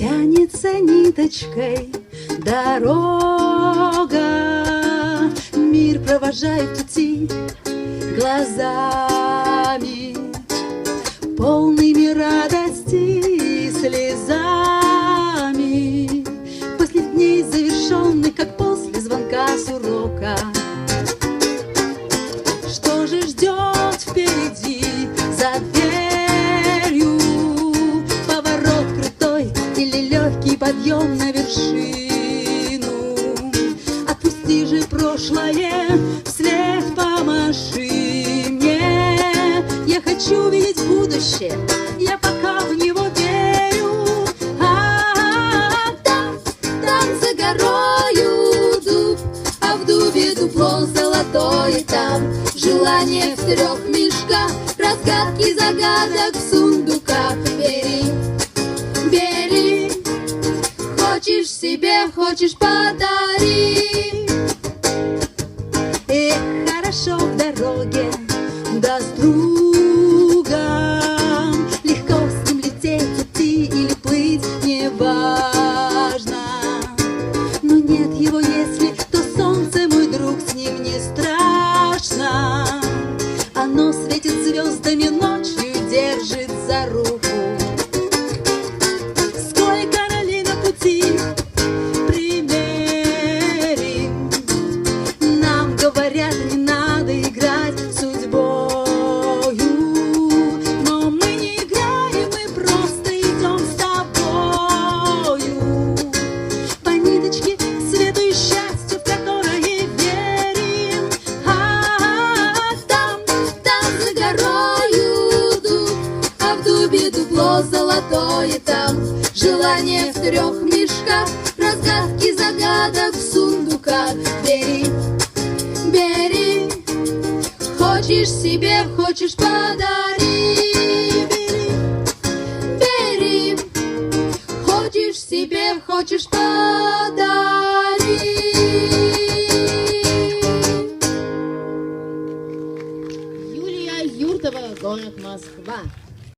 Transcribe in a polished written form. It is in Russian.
Тянется ниточкой дорога, мир провожает пути глазами, полными радости и слезами. После дней завершенных, как после звонка с урока. Что же ждет впереди за дверью? Поворот крутой или легкий подъем на вершину? Отпусти же прошлое, вслед помаши мне. Я хочу видеть будущее, я пока в него верю. Там за горою дуб, а в дубе дупло золотое. Там желание в 3 мешках, разгадки загадок в сундуках. Бери, бери, хочешь себе, хочешь подари. Эх, хорошо в дороге, да с другом. Легко с ним лететь, идти или плыть, неважно. Но нет его, если, то солнце, мой друг, с ним не страшно. Оно светит звездами ночью и держит за руку. Сколько ролей на пути примерим. Нам говорят, не надо играть судьбою, но мы не играем, мы просто идем с тобою по ниточке к свету и счастью, в которое верим. Там за горою дуб, а в дубе дупло золотое. Там желание в 3 мешках, разгадки загадок в сундуках. Бери, бери, хочешь себе, хочешь подари. Бери, бери, хочешь себе, хочешь подари. Юлия Юртова, город Москва.